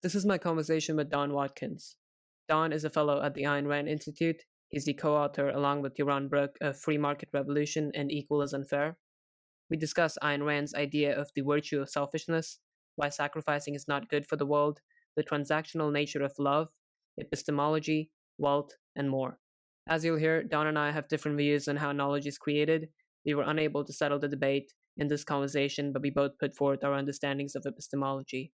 This is my conversation with Don Watkins. Don is a fellow at the Ayn Rand Institute. He's the co-author, along with Yaron Brook, of Free Market Revolution and Equal is Unfair. We discuss Ayn Rand's idea of the virtue of selfishness, why sacrificing is not good for the world, the transactional nature of love, epistemology, wealth, and more. As you'll hear, Don and I have different views on how knowledge is created. We were unable to settle the debate in this conversation, but we both put forth our understandings of epistemology.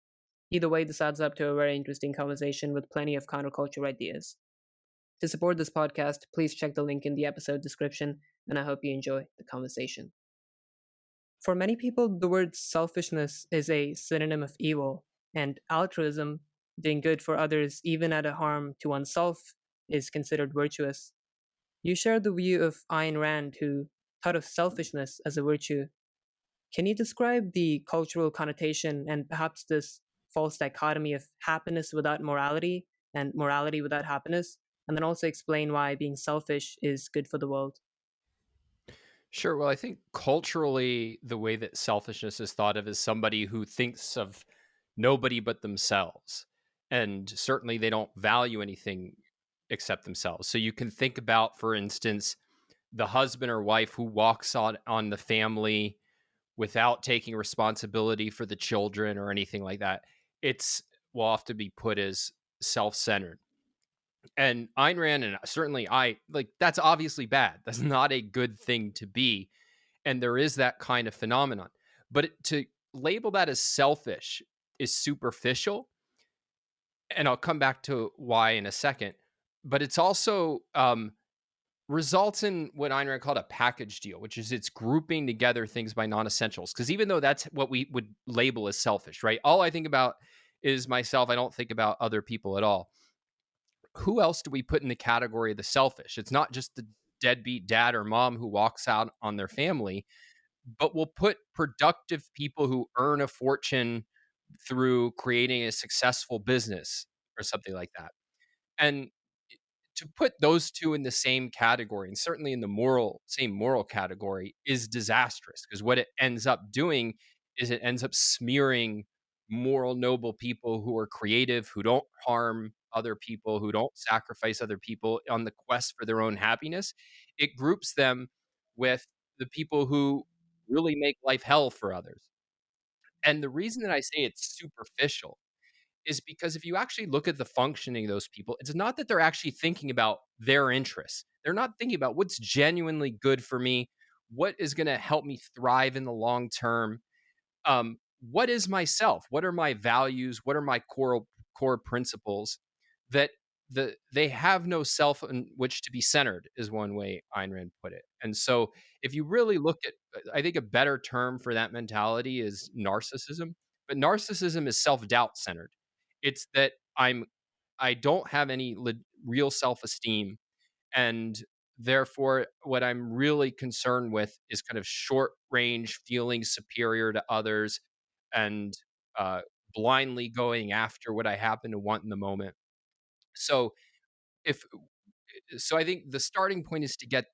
Either way, this adds up to a very interesting conversation with plenty of counterculture ideas. To support this podcast, please check the link in the episode description, and I hope you enjoy the conversation. For many people, the word selfishness is a synonym of evil, and altruism, doing good for others even at a harm to oneself, is considered virtuous. You share the view of Ayn Rand, who thought of selfishness as a virtue. Can you describe the cultural connotation and perhaps this false dichotomy of happiness without morality and morality without happiness? And then also explain why being selfish is good for the world. Sure. Well, I think culturally, the way that selfishness is thought of is somebody who thinks of nobody but themselves. And certainly they don't value anything except themselves. So you can think about, for instance, the husband or wife who walks on the family without taking responsibility for the children or anything like that. It's will often be put as self-centered. And Ayn Rand and certainly I like that's obviously bad. That's not a good thing to be. And there is that kind of phenomenon. But to label that as selfish is superficial. And I'll come back to why in a second. But it's also results in what Ayn Rand called a package deal, which is it's grouping together things by non-essentials. Because even though that's what we would label as selfish, right? All I think about is myself. I don't think about other people at all. Who else do we put in the category of the selfish? It's not just the deadbeat dad or mom who walks out on their family, but we'll put productive people who earn a fortune through creating a successful business or something like that. And to put those two in the same category, and certainly in the same moral category, is disastrous, because what it ends up doing is it ends up smearing moral, noble people who are creative, who don't harm other people, who don't sacrifice other people on the quest for their own happiness. It groups them with the people who really make life hell for others. And the reason that I say it's superficial is because if you actually look at the functioning of those people, it's not that they're actually thinking about their interests. They're not thinking about what's genuinely good for me, what is going to help me thrive in the long term. What is myself? What are my values? What are my core principles? That they have no self in which to be centered, is one way Ayn Rand put it. And so, if you really look at, I think a better term for that mentality is narcissism. But narcissism is self doubt centered. It's that I don't have any real self esteem, and therefore what I'm really concerned with is kind of short range feeling superior to others, and uh, blindly going after what I happen to want in the moment. So if I think the starting point is to get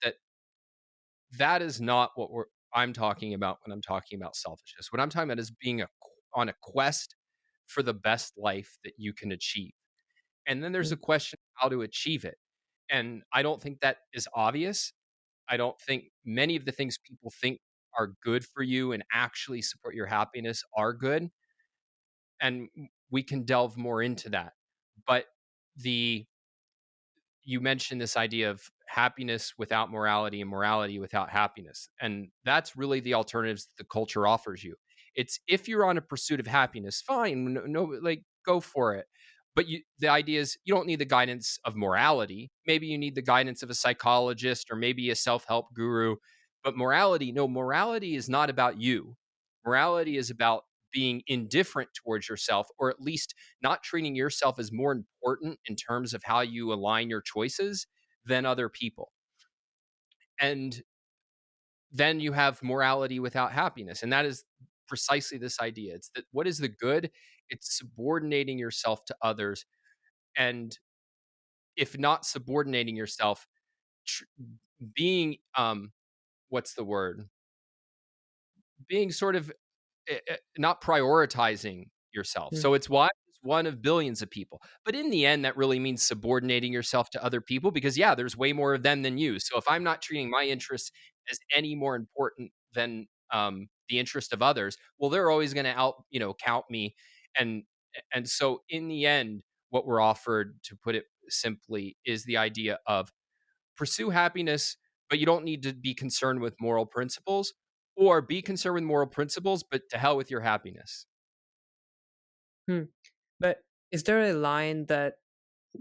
that is not what I'm talking about when I'm talking about selfishness. What I'm talking about is being on a quest for the best life that you can achieve. And then there's a question of how to achieve it. And I don't think that is obvious. I don't think many of the things people think are good for you and actually support your happiness are good. And we can delve more into that. But the you mentioned this idea of happiness without morality and morality without happiness. And that's really the alternatives that the culture offers you. It's if you're on a pursuit of happiness, fine, no, like go for it. But the idea is you don't need the guidance of morality. Maybe you need the guidance of a psychologist or maybe a self-help guru. But morality, no, morality is not about you. Morality is about being indifferent towards yourself, or at least not treating yourself as more important in terms of how you align your choices than other people. And then you have morality without happiness. And that is precisely this idea. It's that what is the good? It's subordinating yourself to others. And if not subordinating yourself, tr- being, what's the word? Being sort of not prioritizing yourself. Mm. So it's why this one of billions of people. But in the end, that really means subordinating yourself to other people because, yeah, there's way more of them than you. So if I'm not treating my interests as any more important than the interest of others, well, they're always going to count me. And and so in the end, what we're offered, to put it simply, is the idea of pursue happiness, but you don't need to be concerned with moral principles, or be concerned with moral principles, but to hell with your happiness. Hmm. But is there a line that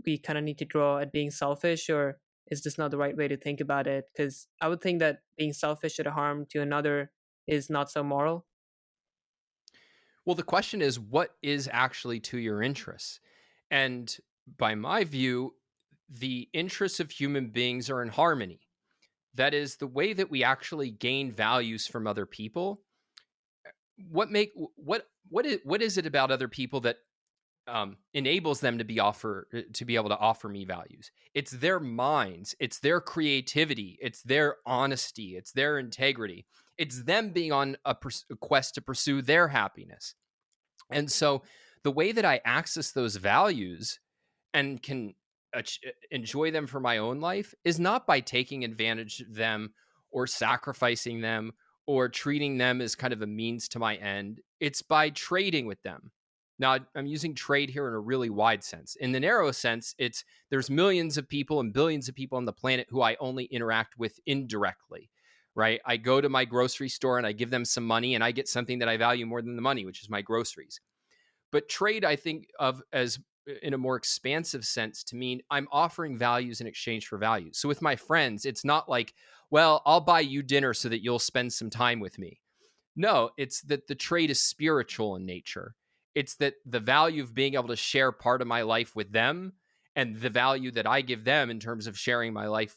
we kind of need to draw at being selfish, or is this not the right way to think about it? Because I would think that being selfish at a harm to another is not so moral. Well, the question is, what is actually to your interests? And by my view, the interests of human beings are in harmony. That is the way that we actually gain values from other people. What is it about other people that enables them to be able to offer me values? It's their minds, it's their creativity, it's their honesty, it's their integrity. It's them being on a quest to pursue their happiness. And so the way that I access those values and can enjoy them for my own life is not by taking advantage of them or sacrificing them or treating them as kind of a means to my end. It's by trading with them. Now, I'm using trade here in a really wide sense. In the narrow sense, there's millions of people and billions of people on the planet who I only interact with indirectly, right? I go to my grocery store and I give them some money and I get something that I value more than the money, which is my groceries. But trade, I think of as, in a more expansive sense, to mean I'm offering values in exchange for values. So with my friends, it's not like, well, I'll buy you dinner so that you'll spend some time with me. No, it's that the trade is spiritual in nature. It's that the value of being able to share part of my life with them and the value that I give them in terms of sharing my life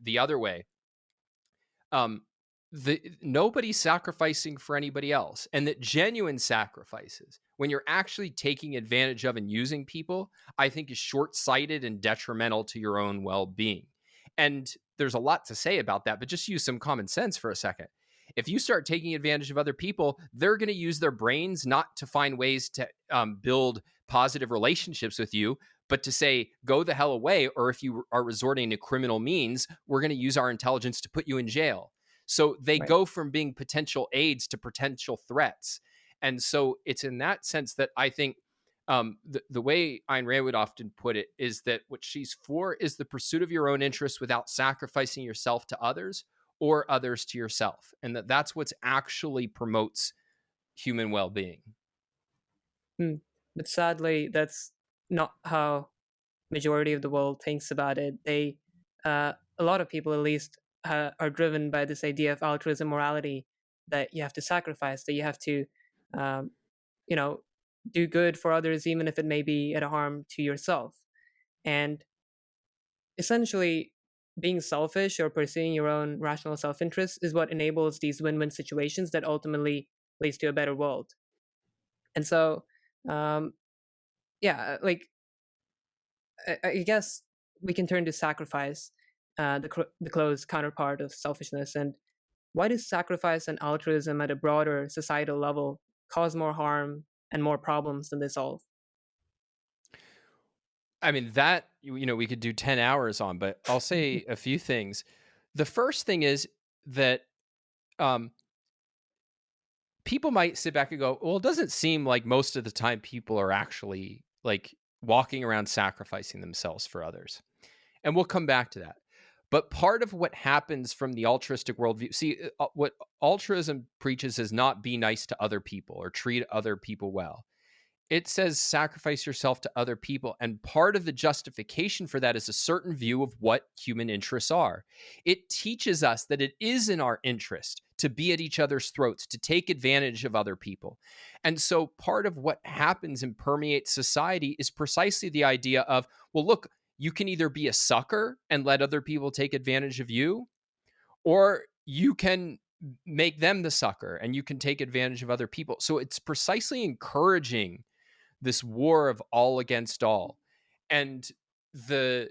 the other way. Um, Nobody's sacrificing for anybody else, and that genuine sacrifices, when you're actually taking advantage of and using people, I think is short-sighted and detrimental to your own well-being. And there's a lot to say about that, but just use some common sense for a second. If you start taking advantage of other people, they're going to use their brains not to find ways to build positive relationships with you, but to say, go the hell away. Or if you are resorting to criminal means, we're going to use our intelligence to put you in jail. So they Right. go from being potential aids to potential threats. And so it's in that sense that I think the way Ayn Rand would often put it is that what she's for is the pursuit of your own interests without sacrificing yourself to others or others to yourself. And that's what's actually promotes human well-being. Hmm. But sadly, that's not how majority of the world thinks about it. A lot of people, at least, are driven by this idea of altruism morality, that you have to sacrifice, that you have to, um, you know, do good for others, even if it may be at a harm to yourself. And essentially, being selfish or pursuing your own rational self-interest is what enables these win-win situations that ultimately leads to a better world. And so, um, yeah, like I guess we can turn to sacrifice, the close counterpart of selfishness. And why do sacrifice and altruism at a broader societal level cause more harm and more problems than they solve? I mean, that, we could do 10 hours on, but I'll say a few things. The first thing is that um, people might sit back and go, well, it doesn't seem like most of the time people are actually like walking around sacrificing themselves for others. And we'll come back to that. But part of what happens from the altruistic worldview, see, what altruism preaches is not be nice to other people or treat other people well. It says sacrifice yourself to other people. And part of the justification for that is a certain view of what human interests are. It teaches us that it is in our interest to be at each other's throats, to take advantage of other people. And so part of what happens and permeates society is precisely the idea of, well, look, you can either be a sucker and let other people take advantage of you, or you can make them the sucker and you can take advantage of other people. So it's precisely encouraging this war of all against all. And the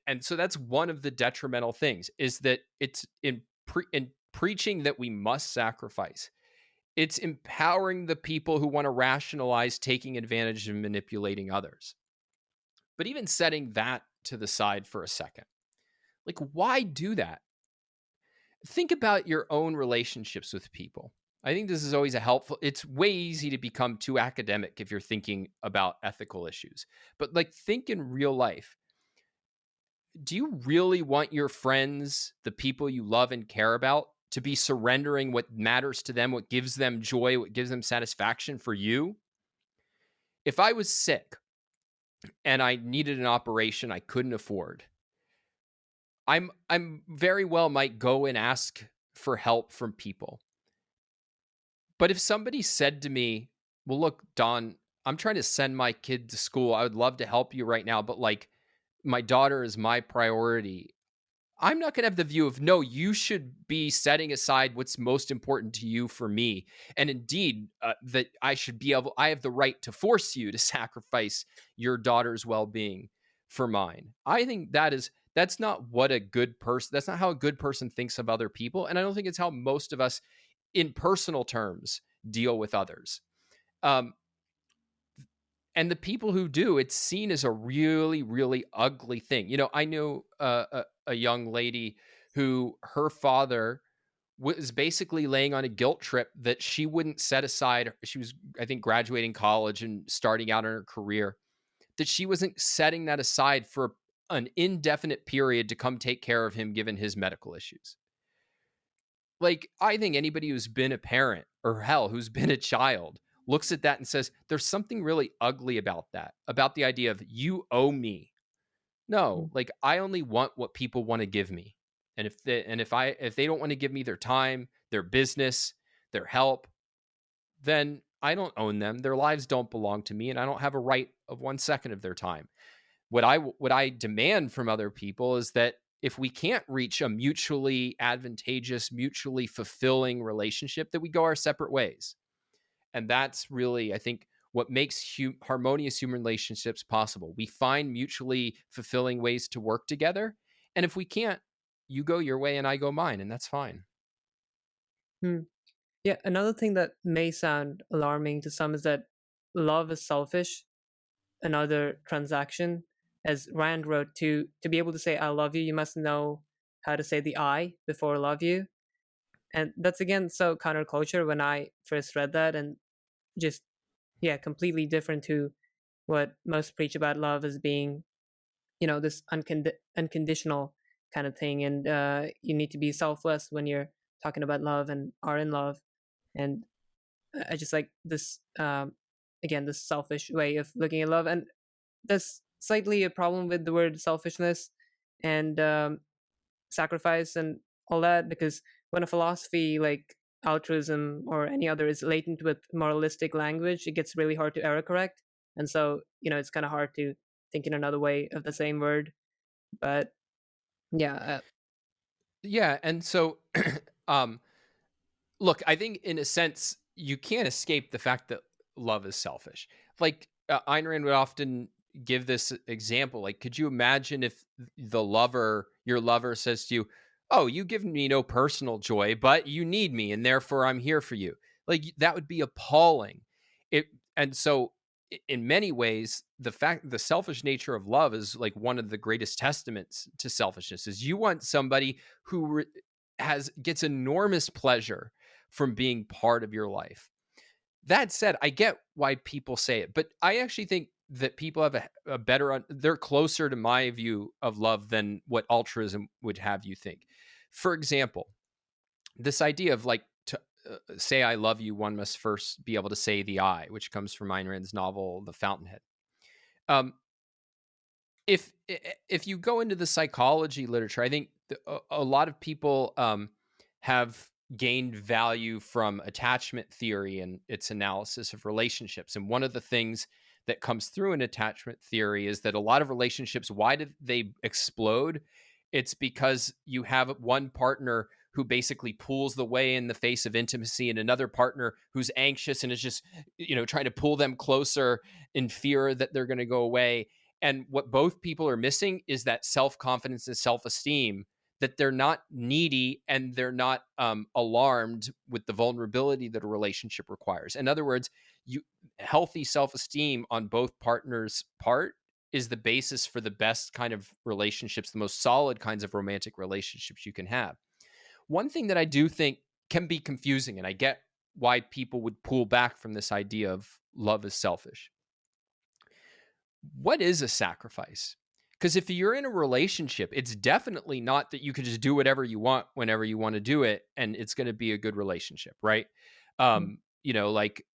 and so that's one of the detrimental things, is that it's in preaching that we must sacrifice. It's empowering the people who want to rationalize taking advantage and manipulating others. But even setting that to the side for a second, like, why do that? Think about your own relationships with people. I think this is always a helpful, it's way easy to become too academic if you're thinking about ethical issues. But like, think in real life. Do you really want your friends, the people you love and care about, to be surrendering what matters to them, what gives them joy, what gives them satisfaction for you? If I was sick and I needed an operation I couldn't afford, I'm very well might go and ask for help from people. But if somebody said to me, "Well, look, Don, I'm trying to send my kid to school. I would love to help you right now, but like my daughter is my priority." I'm not going to have the view of, no, you should be setting aside what's most important to you for me. And indeed, that I have the right to force you to sacrifice your daughter's well being for mine. I think that's not what a good person, that's not how a good person thinks of other people. And I don't think it's how most of us in personal terms deal with others. Um, and the people who do, it's seen as a really, really ugly thing. I knew a young lady who her father was basically laying on a guilt trip that she wouldn't set aside. She was, I think, graduating college and starting out in her career, that she wasn't setting that aside for an indefinite period to come take care of him given his medical issues. Like, I think anybody who's been a parent, or hell, who's been a child, looks at that and says, there's something really ugly about that, about the idea of you owe me. No, like, I only want what people want to give me. And if they don't want to give me their time, their business, their help, then I don't own them. Their lives don't belong to me, and I don't have a right of 1 second of their time. What I demand from other people is that if we can't reach a mutually advantageous, mutually fulfilling relationship, that we go our separate ways. And that's really, I think, what makes harmonious human relationships possible. We find mutually fulfilling ways to work together. And if we can't, you go your way and I go mine, and that's fine. Yeah, another thing that may sound alarming to some is that love is selfish. Another transaction, as Rand wrote, to be able to say "I love you," you must know how to say the "I" before "love you," and that's again so counterculture when I first read that, and just completely different to what most preach about love as being, this unconditional kind of thing, and you need to be selfless when you're talking about love and are in love, and I just like this again this selfish way of looking at love, and there's slightly a problem with the word selfishness and sacrifice and all that, because when a philosophy like altruism or any other is latent with moralistic language, it gets really hard to error correct, and so it's kind of hard to think in another way of the same word. But yeah, Yeah. And so, um, look, I think in a sense, you can't escape the fact that love is selfish. Like, Ayn Rand would often give this example. Like, could you imagine if your lover says to you, "Oh, you give me no personal joy, but you need me, and therefore I'm here for you." Like, that would be appalling. It, and so, in many ways, the selfish nature of love is like one of the greatest testaments to selfishness. Is you want somebody who gets enormous pleasure from being part of your life. That said, I get why people say it, but I actually think that people have a better, they're closer to my view of love than what altruism would have you think. For example, this idea of like, to say I love you, one must first be able to say the I, which comes from Ayn Rand's novel, The Fountainhead. Um, if you go into the psychology literature, I think a lot of people have gained value from attachment theory and its analysis of relationships. And one of the things that comes through in attachment theory is that a lot of relationships, why did they explode? It's because you have one partner who basically pulls the way in the face of intimacy, and another partner who's anxious and is just, trying to pull them closer in fear that they're going to go away. And what both people are missing is that self-confidence and self-esteem that they're not needy and they're not alarmed with the vulnerability that a relationship requires. In other words, healthy self-esteem on both partners' part is the basis for the best kind of relationships, the most solid kinds of romantic relationships you can have. One thing that I do think can be confusing, and I get why people would pull back from this idea of love is selfish. What is a sacrifice? Because if you're in a relationship, it's definitely not that you can just do whatever you want whenever you want to do it, and it's going to be a good relationship, right? Mm. You know, like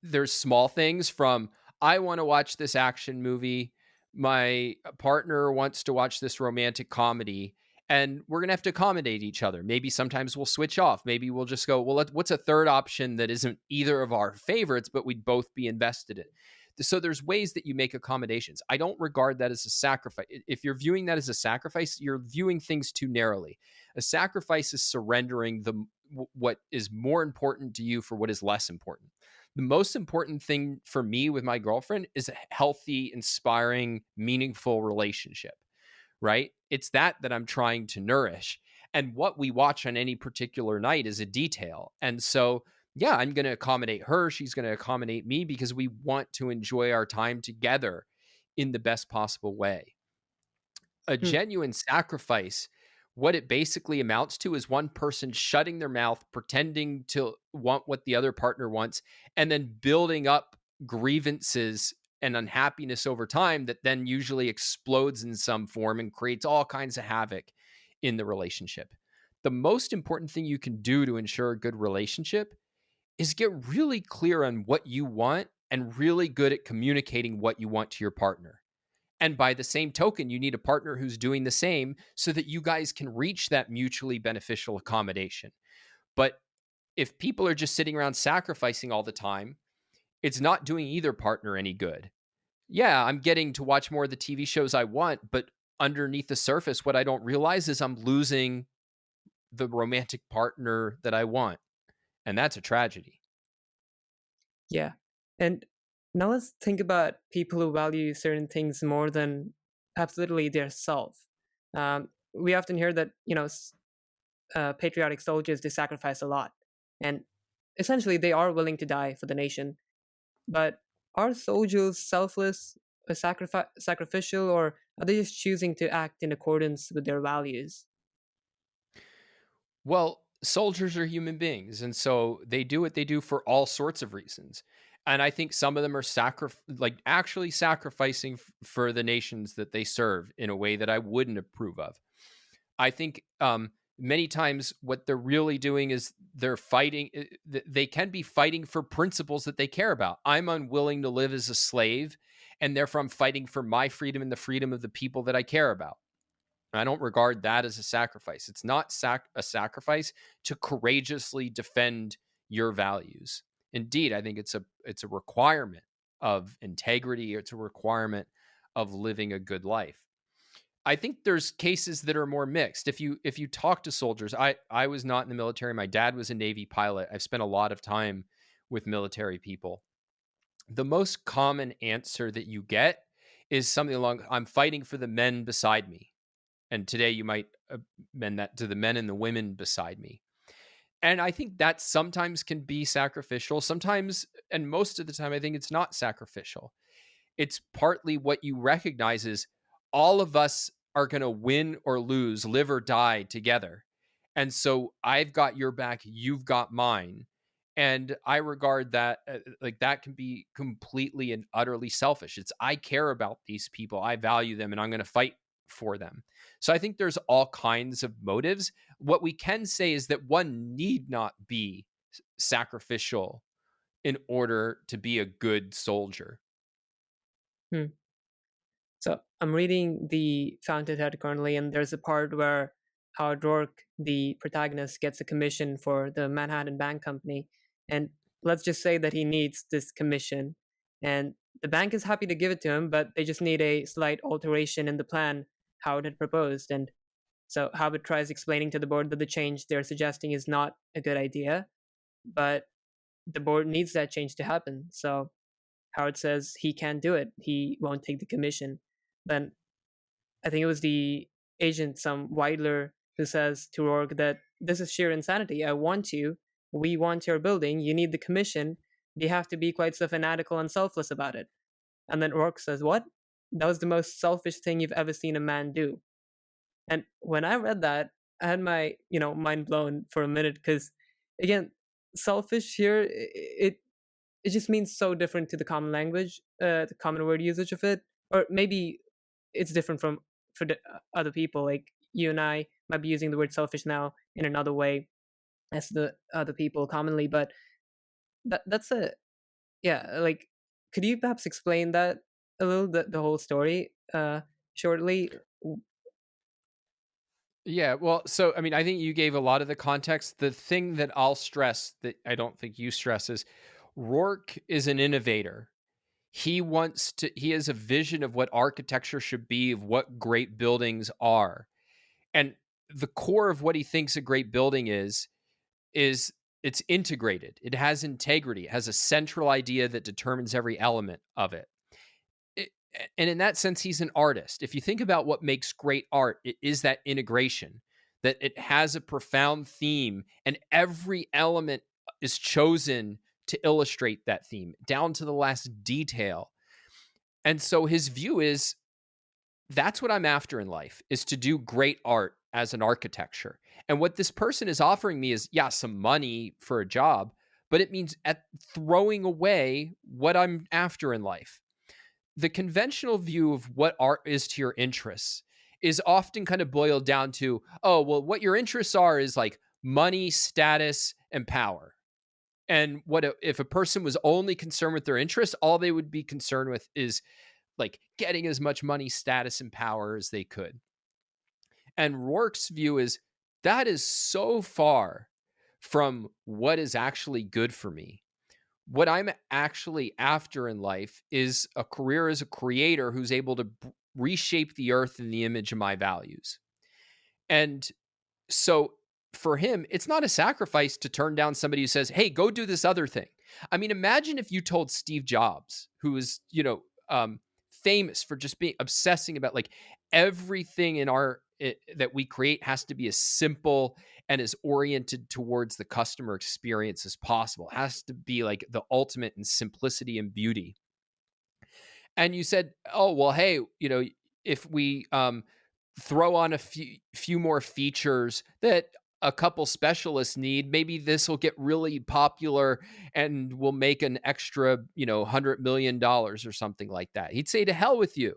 there's small things from I want to watch this action movie, my partner wants to watch this romantic comedy, and we're going to have to accommodate each other. Maybe sometimes we'll switch off. Maybe we'll just go, well, what's a third option that isn't either of our favorites, but we'd both be invested in? So there's ways that you make accommodations. I don't regard that as a sacrifice. If you're viewing that as a sacrifice, you're viewing things too narrowly. A sacrifice is surrendering what is more important to you for what is less important. The most important thing for me with my girlfriend is a healthy, inspiring, meaningful relationship, right? It's that I'm trying to nourish. And what we watch on any particular night is a detail. And so, yeah, I'm going to accommodate her. She's going to accommodate me because we want to enjoy our time together in the best possible way. A Hmm. genuine sacrifice, what it basically amounts to is one person shutting their mouth, pretending to want what the other partner wants, and then building up grievances and unhappiness over time that then usually explodes in some form and creates all kinds of havoc in the relationship. The most important thing you can do to ensure a good relationship is get really clear on what you want and really good at communicating what you want to your partner. And by the same token, you need a partner who's doing the same so that you guys can reach that mutually beneficial accommodation. But if people are just sitting around sacrificing all the time, it's not doing either partner any good. Yeah, I'm getting to watch more of the TV shows I want, but underneath the surface, what I don't realize is I'm losing the romantic partner that I want. And that's a tragedy. Yeah. And now let's think about people who value certain things more than perhaps literally their self. We often hear that, patriotic soldiers, they sacrifice a lot. And essentially, they are willing to die for the nation. But are soldiers selfless, sacrificial, or are they just choosing to act in accordance with their values? Well, soldiers are human beings, and so they do what they do for all sorts of reasons. And I think some of them are actually sacrificing for the nations that they serve in a way that I wouldn't approve of. I think many times what they're really doing is they're fighting. They can be fighting for principles that they care about. I'm unwilling to live as a slave, and therefore I'm fighting for my freedom and the freedom of the people that I care about. I don't regard that as a sacrifice. It's not a sacrifice to courageously defend your values. Indeed, I think it's a requirement of integrity. It's a requirement of living a good life. I think there's cases that are more mixed. If you talk to soldiers, I was not in the military. My dad was a Navy pilot. I've spent a lot of time with military people. The most common answer that you get is something along, I'm fighting for the men beside me. And today you might amend that to the men and the women beside me. And I think that sometimes can be sacrificial. Sometimes, and most of the time, I think it's not sacrificial. It's partly what you recognize is all of us are going to win or lose, live or die together. And so I've got your back, you've got mine. And I regard that like that can be completely and utterly selfish. It's I care about these people, I value them, and I'm going to fight for them. So I think there's all kinds of motives. What we can say is that one need not be sacrificial in order to be a good soldier. Hmm. So I'm reading the Fountainhead currently, and there's a part where Howard Rourke, the protagonist, gets a commission for the Manhattan Bank Company, and let's just say that he needs this commission, and the bank is happy to give it to him, but they just need a slight alteration in the plan Howard had proposed, and so Howard tries explaining to the board that the change they're suggesting is not a good idea, but the board needs that change to happen. So Howard says he can't do it. He won't take the commission. Then I think it was the agent, some Weidler, who says to Rourke that this is sheer insanity. I want you. We want your building. You need the commission. You have to be quite so fanatical and selfless about it. And then Rourke says, "What? That was the most selfish thing you've ever seen a man do." And when I read that, I had my mind blown for a minute because, again, selfish here it just means so different to the common language, the common word usage of it, or maybe it's different from for other people. Like you and I might be using the word selfish now in another way as the other people commonly, but that's a yeah. Like, could you perhaps explain that a little, the whole story, shortly? Yeah, well, so I mean, I think you gave a lot of the context. The thing that I'll stress that I don't think you stress is Rourke is an innovator. He has a vision of what architecture should be, of what great buildings are. And the core of what he thinks a great building is it's integrated. It has integrity. It has a central idea that determines every element of it. it. And in that sense, he's an artist. If you think about what makes great art, it is that integration, that it has a profound theme and every element is chosen to illustrate that theme down to the last detail. And so his view is that's what I'm after in life, is to do great art as an architecture. And what this person is offering me is, yeah, some money for a job, but it means throwing away what I'm after in life. The conventional view of what art is to your interests is often kind of boiled down to, oh, well, what your interests are is like money, status, and power. And if a person was only concerned with their interests, all they would be concerned with is like getting as much money, status, and power as they could. And Rourke's view is that is so far from what is actually good for me. What I'm actually after in life is a career as a creator who's able to reshape the earth in the image of my values. And so for him, it's not a sacrifice to turn down somebody who says, hey, go do this other thing. I mean, imagine if you told Steve Jobs, who is, famous for just being obsessing about like everything in that we create has to be as simple and as oriented towards the customer experience as possible. It has to be like the ultimate in simplicity and beauty. And you said, oh, well, hey, if we throw on a few more features that a couple specialists need, maybe this will get really popular and will make an extra, $100 million or something like that. He'd say, to hell with you.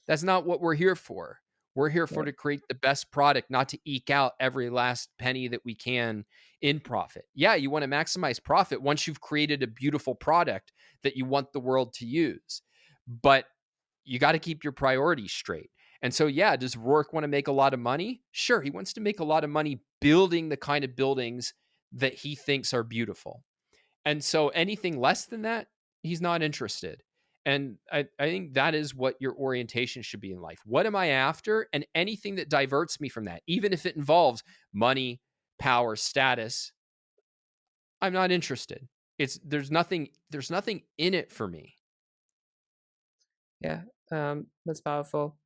That's not what we're here for. We're here for Yeah. to create the best product, not to eke out every last penny that we can in profit. Yeah, you want to maximize profit once you've created a beautiful product that you want the world to use. But you got to keep your priorities straight. And so, yeah, does Rourke want to make a lot of money? Sure, he wants to make a lot of money building the kind of buildings that he thinks are beautiful. And so anything less than that, he's not interested. And I think that is what your orientation should be in life. What am I after? And anything that diverts me from that, even if it involves money, power, status, I'm not interested. There's nothing in it for me. Yeah, that's powerful.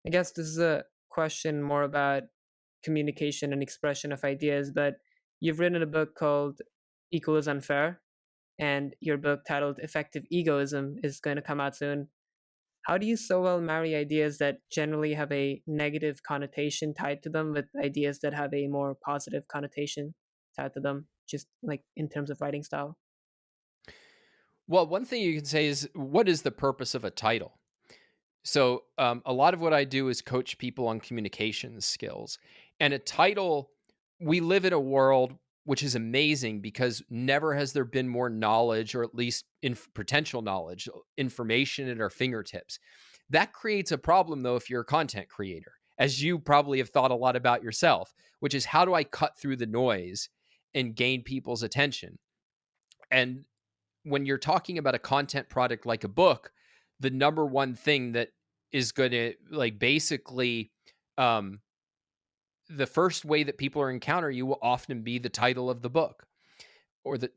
I guess this is a question more about communication and expression of ideas, but you've written a book called Equal is Unfair, and your book titled Effective Egoism is going to come out soon. How do you so well marry ideas that generally have a negative connotation tied to them with ideas that have a more positive connotation tied to them, just like in terms of writing style? Well, one thing you can say is, what is the purpose of a title? So, a lot of what I do is coach people on communication skills. And a title, we live in a world which is amazing because never has there been more knowledge, or at least potential knowledge, information at our fingertips. That creates a problem, though, if you're a content creator, as you probably have thought a lot about yourself, which is, how do I cut through the noise and gain people's attention? And when you're talking about a content product like a book, the number one thing that is going to like basically um, the first way that people are encounter you will often be the title of the book, or the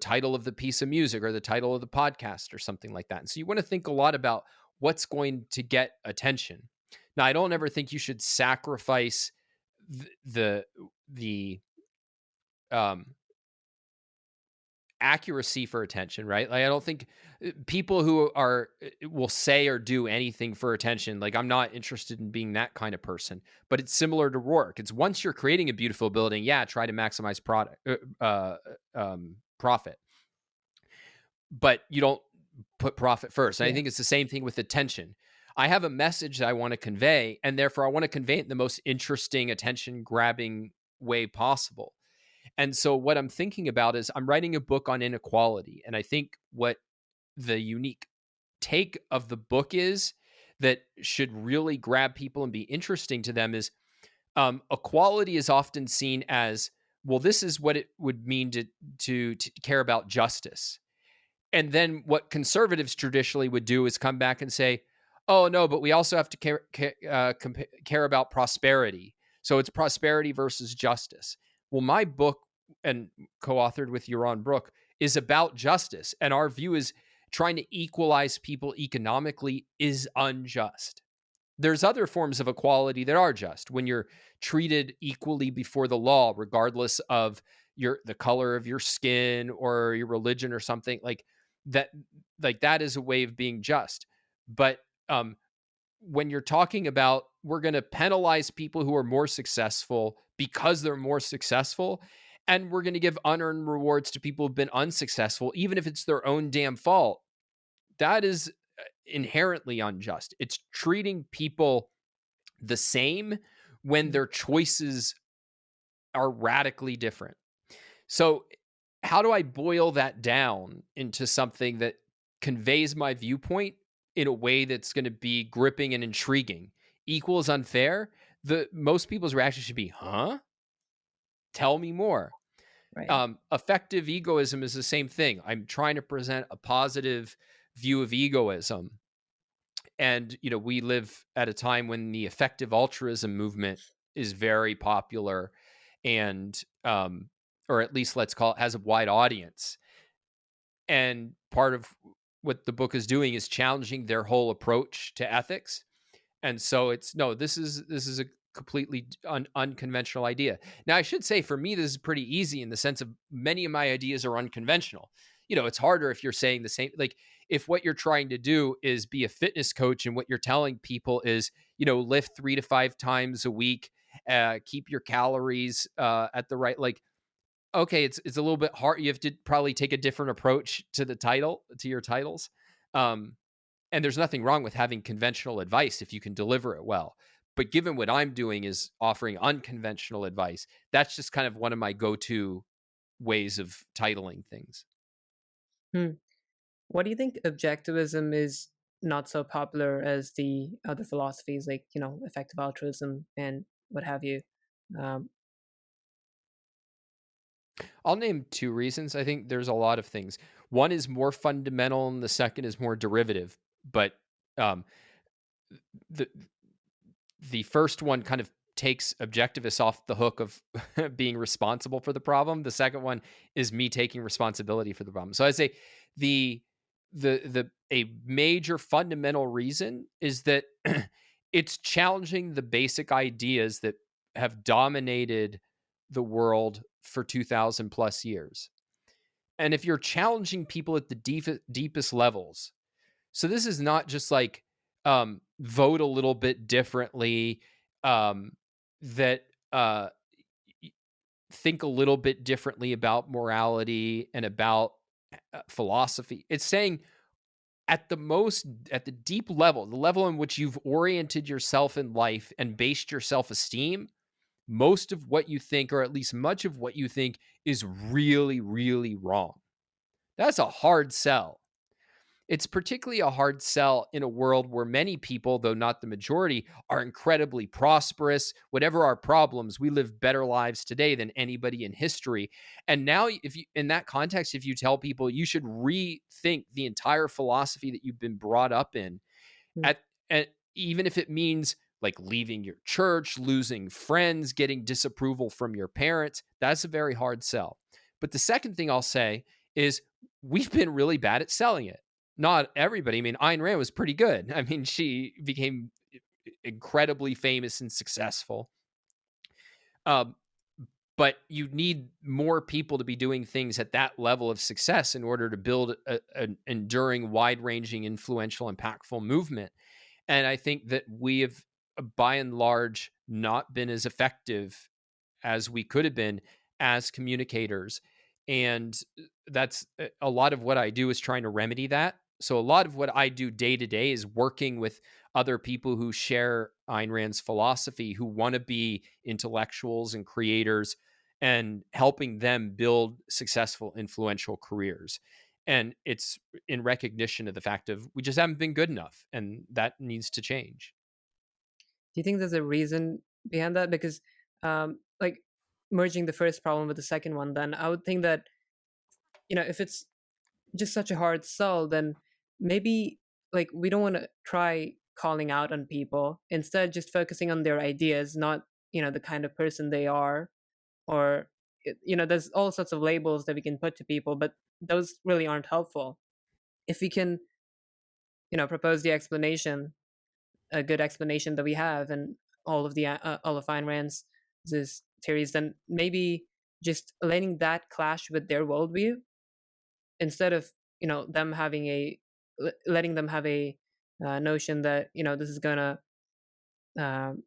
title of the piece of music, or the title of the podcast, or something like that. And so you want to think a lot about what's going to get attention. Now, I don't ever think you should sacrifice the um, accuracy for attention, right? Like, I don't think people who are will say or do anything for attention. Like, I'm not interested in being that kind of person. But it's similar to Rourke. It's once you're creating a beautiful building, yeah, try to maximize profit, but you don't put profit first. And I Yeah. think it's the same thing with attention. I have a message that I want to convey, and therefore I want to convey it in the most interesting, attention grabbing way possible. And so what I'm thinking about is I'm writing a book on inequality. And I think what the unique take of the book is that should really grab people and be interesting to them is equality is often seen as, well, this is what it would mean to care about justice. And then what conservatives traditionally would do is come back and say, oh, no, but we also have to care about prosperity. So it's prosperity versus justice. Well, my book, and co-authored with Yaron Brook, is about justice. And our view is trying to equalize people economically is unjust. There's other forms of equality that are just, when you're treated equally before the law, regardless of the color of your skin or your religion or something that. Like, that is a way of being just. But when you're talking about, we're going to penalize people who are more successful because they're more successful, and we're going to give unearned rewards to people who've been unsuccessful, even if it's their own damn fault, that is inherently unjust. It's treating people the same when their choices are radically different. So, how do I boil that down into something that conveys my viewpoint in a way that's going to be gripping and intriguing? Equal is unfair. Most people's reaction should be, huh? Tell me more. Right. Effective egoism is the same thing. I'm trying to present a positive view of egoism. And, we live at a time when the effective altruism movement is very popular and, or at least let's call it, has a wide audience. And part of what the book is doing is challenging their whole approach to ethics. And so this is a completely unconventional idea. Now, I should say, for me, this is pretty easy in the sense of many of my ideas are unconventional. It's harder if you're saying the same, like if what you're trying to do is be a fitness coach and what you're telling people is, lift 3 to 5 times a week, keep your calories at the right, like, okay, it's a little bit hard. You have to probably take a different approach to your titles. And there's nothing wrong with having conventional advice if you can deliver it well. But given what I'm doing is offering unconventional advice, that's just kind of one of my go-to ways of titling things. Hmm. What do you think objectivism is not so popular as the other philosophies, like, effective altruism and what have you? Um, I'll name 2 reasons. I think there's a lot of things. One is more fundamental and the second is more derivative. But um, the the first one kind of takes objectivists off the hook of being responsible for the problem. The second one is me taking responsibility for the problem. So I say the a major fundamental reason is that it's challenging the basic ideas that have dominated the world for 2000 plus years. And if you're challenging people at the deepest levels, so this is not just like vote a little bit differently, um, that think a little bit differently about morality and about philosophy. It's saying at the deep level, the level in which you've oriented yourself in life and based your self-esteem, most of what you think, or at least much of what you think, is really, really wrong. That's a hard sell. It's particularly a hard sell in a world where many people, though not the majority, are incredibly prosperous. Whatever our problems, we live better lives today than anybody in history. And now, if you, in that context, if you tell people you should rethink the entire philosophy that you've been brought up in, hmm. at even if it means like leaving your church, losing friends, getting disapproval from your parents, that's a very hard sell. But the second thing I'll say is we've been really bad at selling it. Not everybody. I mean, Ayn Rand was pretty good. I mean, she became incredibly famous and successful. But you need more people to be doing things at that level of success in order to build an enduring, wide-ranging, influential, impactful movement. And I think that we have, by and large, not been as effective as we could have been as communicators. And that's a lot of what I do, is trying to remedy that. So a lot of what I do day to day is working with other people who share Ayn Rand's philosophy, who want to be intellectuals and creators, and helping them build successful, influential careers. And it's in recognition of the fact of we just haven't been good enough, and that needs to change. Do you think there's a reason behind that? Because, like, merging the first problem with the second one, then I would think that, if it's just such a hard sell, then maybe, like, we don't want to try calling out on people. Instead, just focusing on their ideas, not, the kind of person they are. Or, there's all sorts of labels that we can put to people, but those really aren't helpful. If we can, propose the explanation, a good explanation that we have, and all of Ayn Rand's this theories, then maybe just letting that clash with their worldview, instead of, them having letting them have a notion that, this is gonna, um,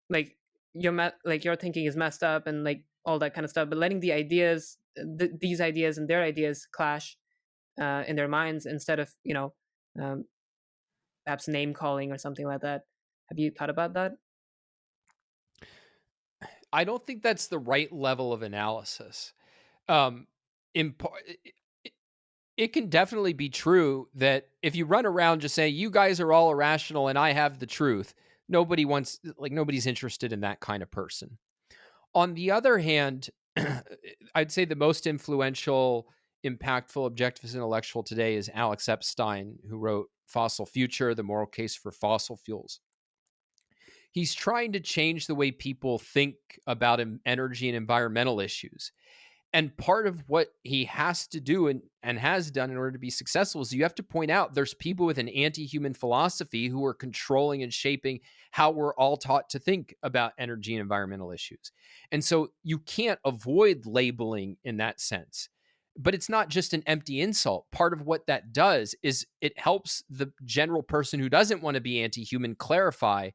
like, your thinking is messed up, and like all that kind of stuff, but letting the ideas, these ideas and their ideas clash in their minds, instead of, um, perhaps name calling or something like that. Have you thought about that? I don't think that's the right level of analysis. Um, in part, it can definitely be true that if you run around just saying you guys are all irrational and I have the truth, nobody's interested in that kind of person. On the other hand, I'd say the most influential, impactful, objectivist intellectual today is Alex Epstein, who wrote Fossil Future: The Moral Case for Fossil Fuels. He's trying to change the way people think about energy and environmental issues. And part of what he has to do and has done in order to be successful is you have to point out there's people with an anti-human philosophy who are controlling and shaping how we're all taught to think about energy and environmental issues. And so you can't avoid labeling in that sense. But it's not just an empty insult. Part of what that does is it helps the general person who doesn't want to be anti-human clarify,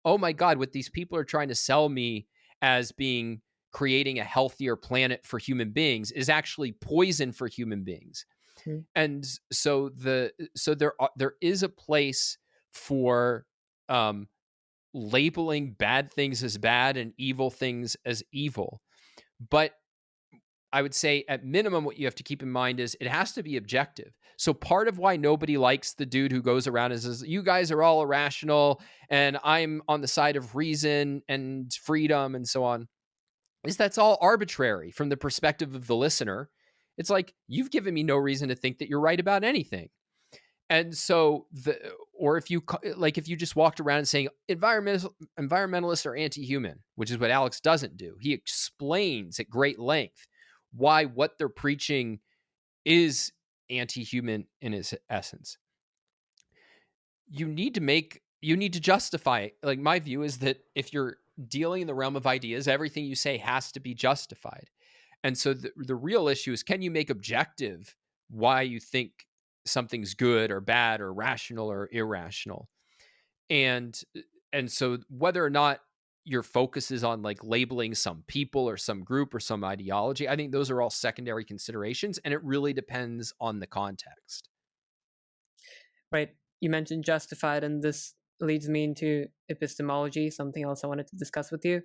oh my God, what these people are trying to sell me as being creating a healthier planet for human beings is actually poison for human beings. Mm. And so there is a place for labeling bad things as bad and evil things as evil. But I would say at minimum, what you have to keep in mind is it has to be objective. So part of why nobody likes the dude who goes around and says, you guys are all irrational and I'm on the side of reason and freedom and so on, is that's all arbitrary from the perspective of the listener. It's like, you've given me no reason to think that you're right about anything. And so if you just walked around saying environmentalists are anti-human, which is what Alex doesn't do. He explains at great length why what they're preaching is anti-human in its essence. You need to justify it. Like, my view is that if you're dealing in the realm of ideas, everything you say has to be justified. And so the real issue is, can you make objective why you think something's good or bad or rational or irrational? And so whether or not your focus is on like labeling some people or some group or some ideology, I think those are all secondary considerations, and it really depends on the context. Right. You mentioned justified, and this leads me into epistemology, something else I wanted to discuss with you.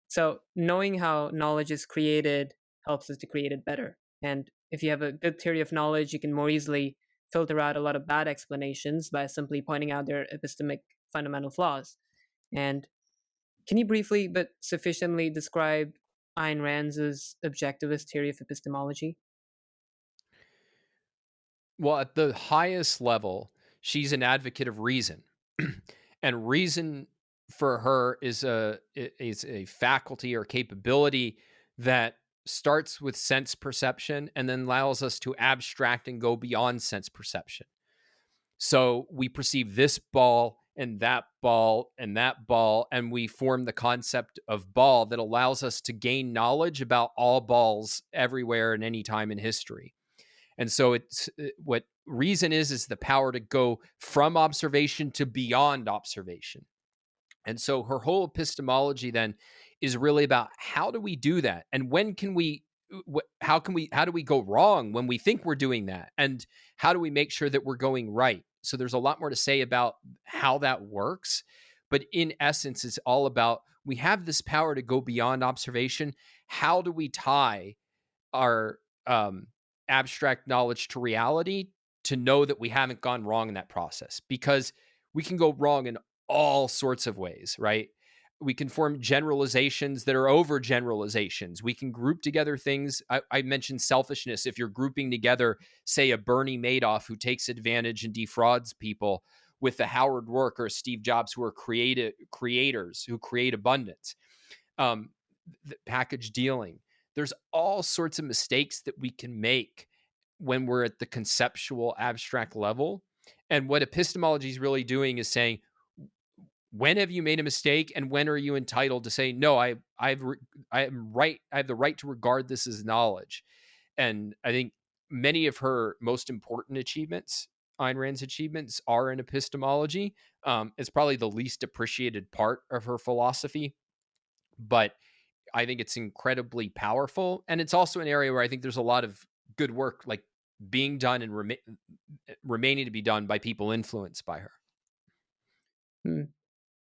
So, knowing how knowledge is created helps us to create it better. And if you have a good theory of knowledge, you can more easily filter out a lot of bad explanations by simply pointing out their epistemic fundamental flaws. And can you briefly but sufficiently describe Ayn Rand's objectivist theory of epistemology? Well, at the highest level, she's an advocate of reason. And reason for her is a faculty or capability that starts with sense perception and then allows us to abstract and go beyond sense perception. So we perceive this ball and that ball and that ball, and we form the concept of ball that allows us to gain knowledge about all balls everywhere and any time in history. And so it's what reason is the power to go from observation to beyond observation. And so her whole epistemology then is really about how do we do that, and when can we how do we go wrong when we think we're doing that, and how do we make sure that we're going right. So there's a lot more to say about how that works, but in essence it's all about we have this power to go beyond observation. How do we tie our abstract knowledge to reality to know that we haven't gone wrong in that process? Because we can go wrong in all sorts of ways, right? We can form generalizations that are over generalizations. We can group together things. I mentioned selfishness. If you're grouping together, say, a Bernie Madoff who takes advantage and defrauds people with the Howard Roark or Steve Jobs, who are creators who create abundance, the package dealing. There's all sorts of mistakes that we can make when we're at the conceptual abstract level. And what epistemology is really doing is saying, when have you made a mistake, and when are you entitled to say, no, I am right. I have the right to regard this as knowledge. And I think many of her most important achievements, Ayn Rand's achievements, are in epistemology. It's probably the least appreciated part of her philosophy, but I think it's incredibly powerful. And it's also an area where I think there's a lot of good work like being done and remaining to be done by people influenced by her.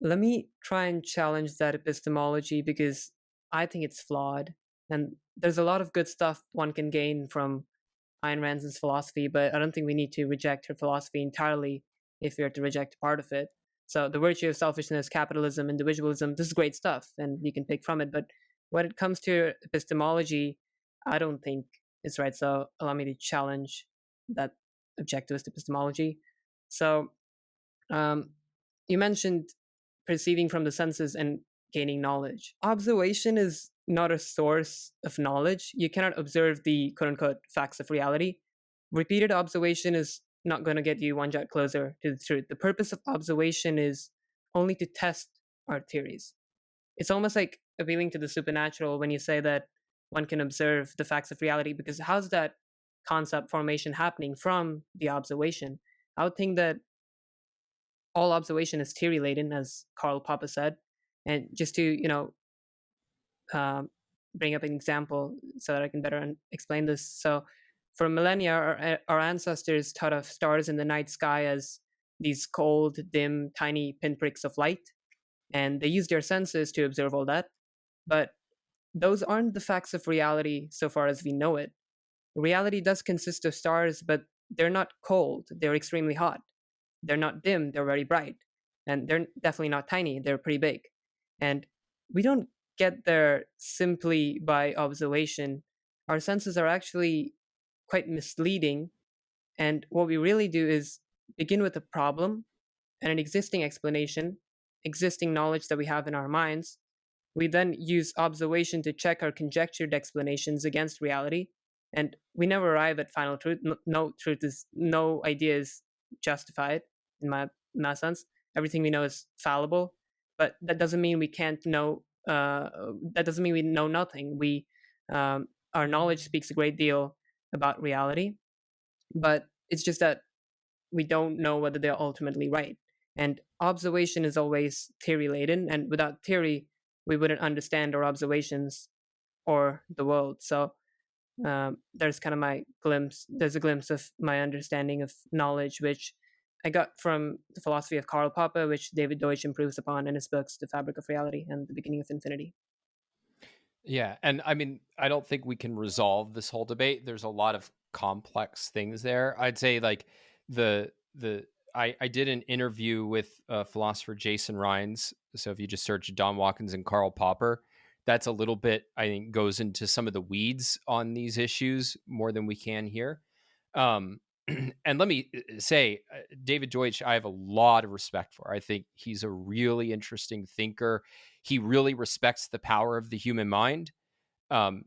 Let me try and challenge that epistemology, because I think it's flawed. And there's a lot of good stuff one can gain from Ayn Rand's philosophy, but I don't think we need to reject her philosophy entirely if we are to reject part of it. So the virtue of selfishness, capitalism, individualism, this is great stuff, and you can pick from it. But when it comes to epistemology, I don't think it's right. So allow me to challenge that objectivist epistemology. So you mentioned perceiving from the senses and gaining knowledge. Observation is not a source of knowledge. You cannot observe the quote unquote facts of reality. Repeated observation is not going to get you one jot closer to the truth. The purpose of observation is only to test our theories. It's almost like appealing to the supernatural when you say that one can observe the facts of reality, because how's that concept formation happening from the observation? I would think that all observation is theory laden, as Karl Popper said. And just to bring up an example so that I can better explain this. So, for millennia, our ancestors thought of stars in the night sky as these cold, dim, tiny pinpricks of light, and they used their senses to observe all that. But those aren't the facts of reality so far as we know it. Reality does consist of stars, but they're not cold, they're extremely hot. They're not dim, they're very bright. And they're definitely not tiny, they're pretty big. And we don't get there simply by observation. Our senses are actually quite misleading. And what we really do is begin with a problem and an existing explanation, existing knowledge that we have in our minds. We then use observation to check our conjectured explanations against reality. And we never arrive at final truth. No idea is justified in my sense. Everything we know is fallible, but that doesn't mean we can't know. That doesn't mean we know nothing. Our knowledge speaks a great deal about reality, but it's just that we don't know whether they're ultimately right. And observation is always theory laden, and without theory, we wouldn't understand our observations or the world. So there's kind of my glimpse. There's a glimpse of my understanding of knowledge, which I got from the philosophy of Karl Popper, which David Deutsch improves upon in his books, The Fabric of Reality and The Beginning of Infinity. Yeah. And I mean, I don't think we can resolve this whole debate. There's a lot of complex things there. I'd say like I did an interview with philosopher Jason Rines. So if you just search Don Watkins and Karl Popper, that's a little bit, I think, goes into some of the weeds on these issues more than we can here. And let me say, David Deutsch, I have a lot of respect for. I think he's a really interesting thinker. He really respects the power of the human mind.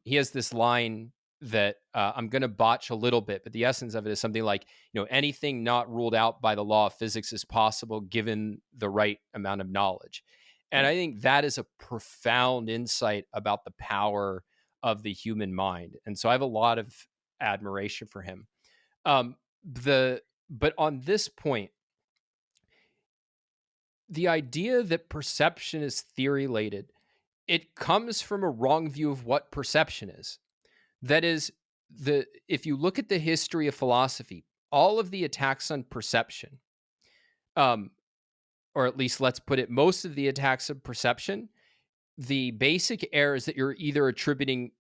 He has this line that I'm going to botch a little bit, but the essence of it is something like, anything not ruled out by the law of physics is possible given the right amount of knowledge. And Yeah. I think that is a profound insight about the power of the human mind. And so I have a lot of admiration for him. Um, but on this point, the idea that perception is theory laden, it comes from a wrong view of what perception is. That is, if you look at the history of philosophy, all of the attacks on perception, um, or at least let's put it, most of the attacks of perception, the basic error is that you're either attributing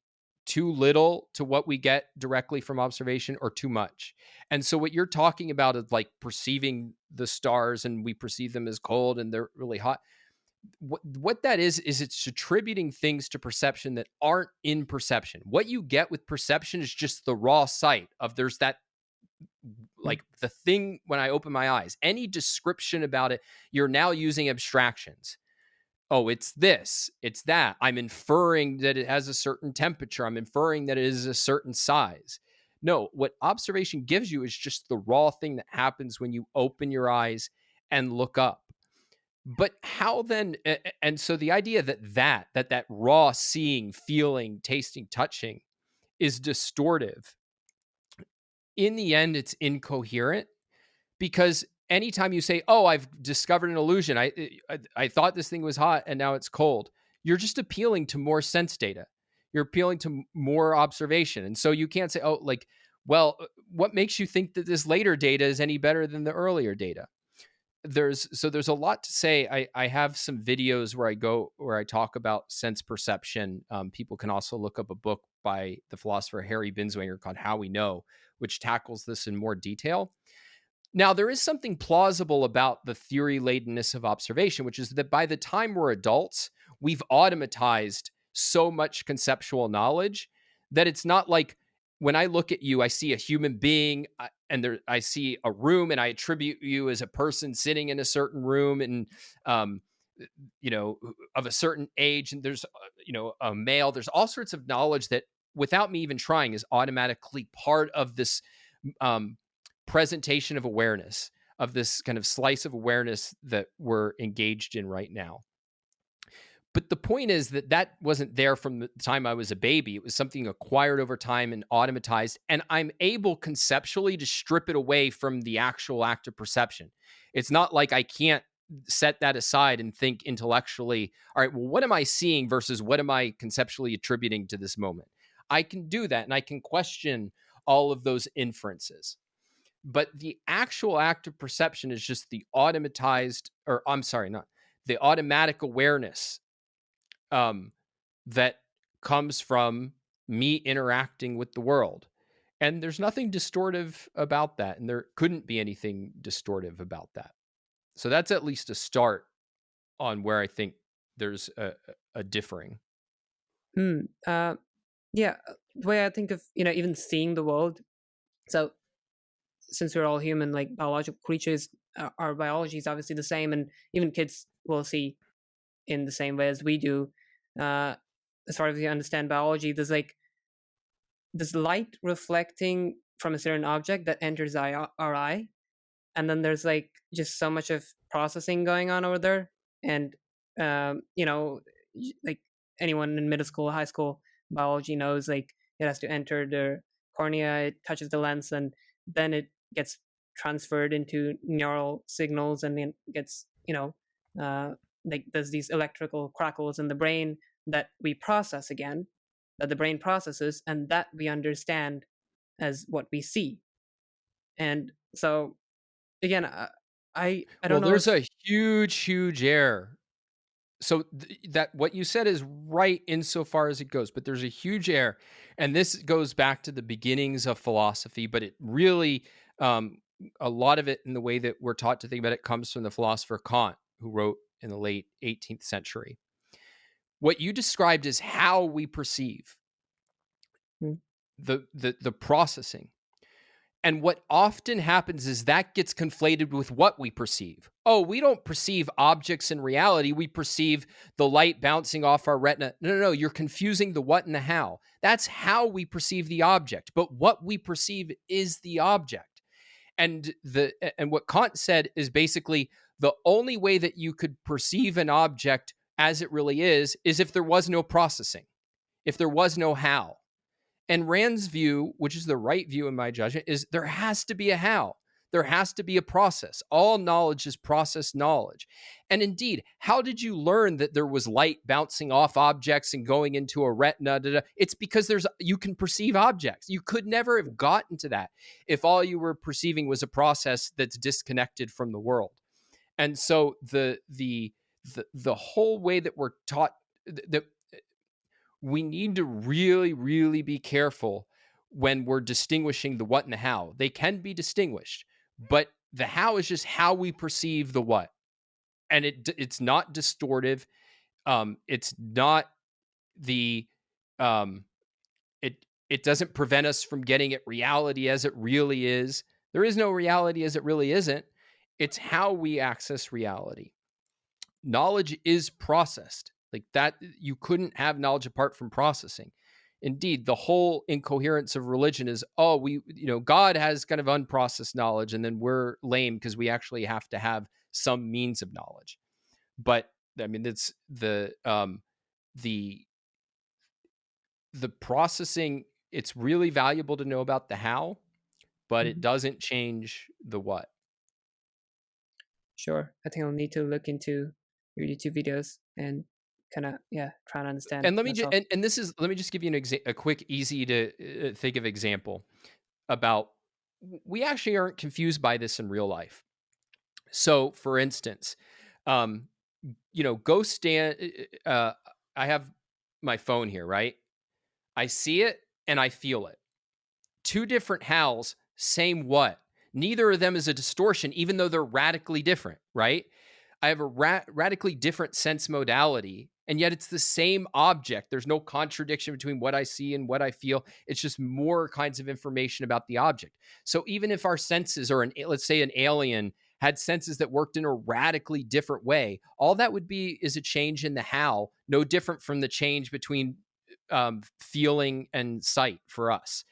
too little to what we get directly from observation or too much. And so what you're talking about is like perceiving the stars and we perceive them as cold and they're really hot. What that is it's attributing things to perception that aren't in perception. What you get with perception is just the raw sight of there's that, Mm. like the thing when I open my eyes. Any description about it, you're now using abstractions. Oh, it's this, it's that. I'm inferring that it has a certain temperature. I'm inferring that it is a certain size. No, what observation gives you is just the raw thing that happens when you open your eyes and look up. But how then? And so the idea that raw seeing, feeling, tasting, touching is distortive. In the end, it's incoherent because anytime you say, "Oh, I've discovered an illusion. I thought this thing was hot and now it's cold," you're just appealing to more sense data. You're appealing to more observation, and so you can't say, "Oh, like, well, what makes you think that this later data is any better than the earlier data?" There's a lot to say. I have some videos where I talk about sense perception. People can also look up a book by the philosopher Harry Binswanger called How We Know, which tackles this in more detail. Now, there is something plausible about the theory ladenness of observation, which is that by the time we're adults, we've automatized so much conceptual knowledge that it's not like when I look at you, I see a human being and I see a room and I attribute you as a person sitting in a certain room and, um, of a certain age. And there's, a male, there's all sorts of knowledge that without me even trying is automatically part of this, um, presentation of awareness, of this kind of slice of awareness that we're engaged in right now. But the point is that wasn't there from the time I was a baby. It was something acquired over time and automatized. And I'm able conceptually to strip it away from the actual act of perception. It's not like I can't set that aside and think intellectually, all right, well, what am I seeing versus what am I conceptually attributing to this moment? I can do that and I can question all of those inferences. But the actual act of perception is just the automatized, or I'm sorry, not the automatic awareness, um, that comes from me interacting with the world. And there's nothing distortive about that. And there couldn't be anything distortive about that. So that's at least a start on where I think there's a differing. Hmm. Yeah. The way I think of, even seeing the world. So since we're all human, like biological creatures, our biology is obviously the same, and even kids will see in the same way as we do. Uh, as far as we understand biology, there's like this light reflecting from a certain object that enters our eye, and then there's like just so much of processing going on over there, and like anyone in middle school, high school biology knows, like it has to enter the cornea, it touches the lens, and then it gets transferred into neural signals, and then gets uh, like there's these electrical crackles in the brain that we process again, that the brain processes, and that we understand as what we see. And so again, I don't Well, know there's if. a huge error. So that what you said is right insofar as it goes, but there's a huge error, and this goes back to the beginnings of philosophy. But it really, a lot of it in the way that we're taught to think about it comes from the philosopher Kant, who wrote in the late 18th century. What you described is how we perceive Hmm. the processing. And what often happens is that gets conflated with what we perceive. Oh, we don't perceive objects in reality. We perceive the light bouncing off our retina. No, no, no. You're confusing the what and the how. That's how we perceive the object. But what we perceive is the object. And what Kant said is basically the only way that you could perceive an object as it really is if there was no processing, if there was no how. And Rand's view, which is the right view in my judgment, is there has to be a how. There has to be a process. All knowledge is process knowledge. And indeed, how did you learn that there was light bouncing off objects and going into a retina? It's because you can perceive objects. You could never have gotten to that if all you were perceiving was a process that's disconnected from the world. And so the whole way that we're taught that we need to really, really be careful when we're distinguishing the what and the how. They can be distinguished, but the how is just how we perceive the what. And it's not distortive. It's not the it doesn't prevent us from getting at reality as it really is. There is no reality as it really isn't. It's how we access reality. Knowledge is processed. Like that, you couldn't have knowledge apart from processing. Indeed, the whole incoherence of religion is, God has kind of unprocessed knowledge, and then we're lame because we actually have to have some means of knowledge. But I mean, it's the processing. It's really valuable to know about the how, but it doesn't change the what. Sure. I think I'll need to look into your YouTube videos and kind of try and understand. And let me just give you a quick, easy to think of example about we actually aren't confused by this in real life. So, for instance, go stand. I have my phone here, right? I see it and I feel it. Two different hows, same what. Neither of them is a distortion, even though they're radically different, right? I have a radically different sense modality, and yet it's the same object. There's no contradiction between what I see and what I feel. It's just more kinds of information about the object. So even if our senses, or let's say an alien had senses that worked in a radically different way, all that would be is a change in the how, no different from the change between feeling and sight for us.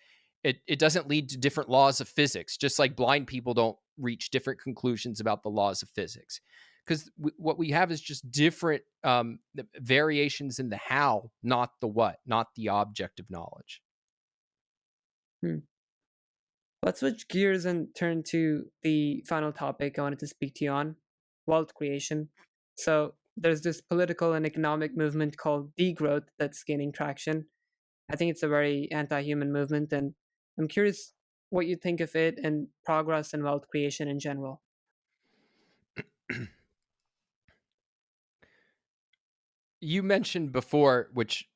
It doesn't lead to different laws of physics, just like blind people don't reach different conclusions about the laws of physics. Because what we have is just different variations in the how, not the what, not the object of knowledge. Let's switch gears and turn to the final topic I wanted to speak to you on, wealth creation. So there's this political and economic movement called degrowth that's gaining traction. I think it's a very anti-human movement, and I'm curious what you think of it and progress and wealth creation in general. You mentioned before, which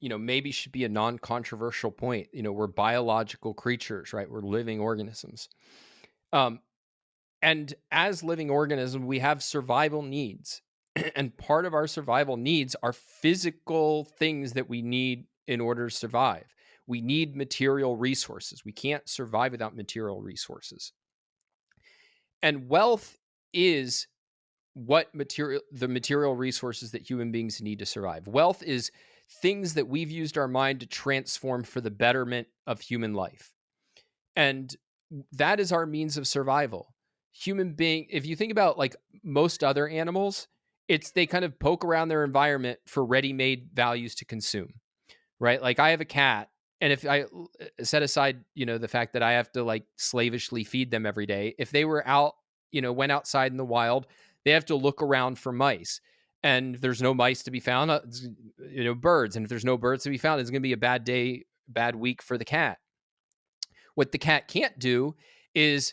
maybe should be a non-controversial point. We're biological creatures, right? We're living organisms. And as living organisms, we have survival needs. And part of our survival needs are physical things that we need in order to survive. We need material resources. We can't survive without material resources. And wealth is the material resources that human beings need to survive. Wealth is things that we've used our mind to transform for the betterment of human life. And that is our means of survival. If you think about like most other animals, they kind of poke around their environment for ready-made values to consume, right? Like I have a cat, and if I set aside, the fact that I have to like slavishly feed them every day, if they were out, went outside in the wild, they have to look around for mice, and there's no mice to be found, birds. And if there's no birds to be found, it's going to be a bad week for the cat. What the cat can't do is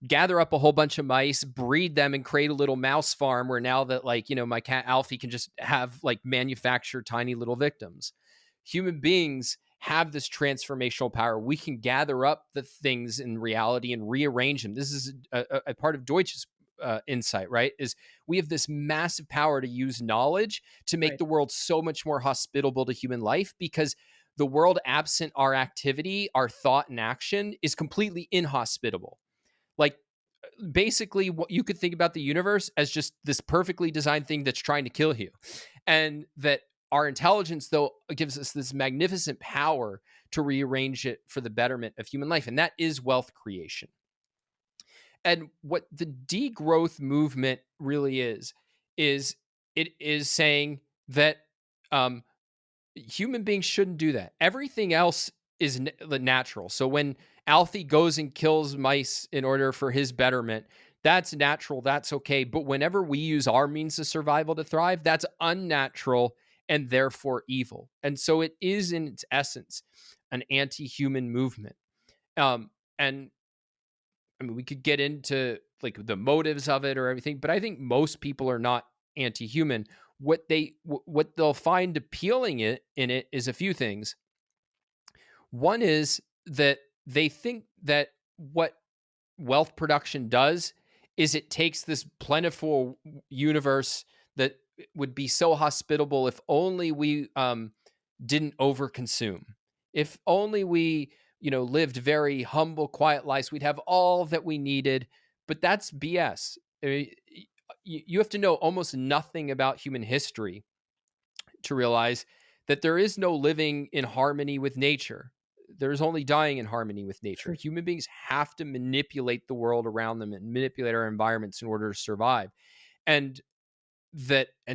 gather up a whole bunch of mice, breed them, and create a little mouse farm where now that my cat Alfie can just have manufacture tiny little victims. Human beings have this transformational power. We can gather up the things in reality and rearrange them. This is a part of Deutsch's insight, right? Is we have this massive power to use knowledge to make the world so much more hospitable to human life, because the world absent our activity, our thought and action is completely inhospitable. Like, basically, what you could think about the universe as just this perfectly designed thing that's trying to kill you. And that our intelligence, though, gives us this magnificent power to rearrange it for the betterment of human life. And that is wealth creation. And what the degrowth movement really is it is saying that um, human beings shouldn't do that. Everything else is natural. So when Alfie goes and kills mice in order for his betterment, that's natural. That's okay. But whenever we use our means of survival to thrive, that's unnatural and therefore evil. And so it is, in its essence, an anti-human movement. And I mean, we could get into like the motives of it or everything, but I think most people are not anti-human. What they'll find appealing in it is a few things. One is that they think that what wealth production does is it takes this plentiful universe that would be so hospitable if only we didn't overconsume. If only we, lived very humble, quiet lives, we'd have all that we needed. But that's BS. I mean, you have to know almost nothing about human history to realize that there is no living in harmony with nature. There's only dying in harmony with nature. Human beings have to manipulate the world around them and manipulate our environments in order to survive. And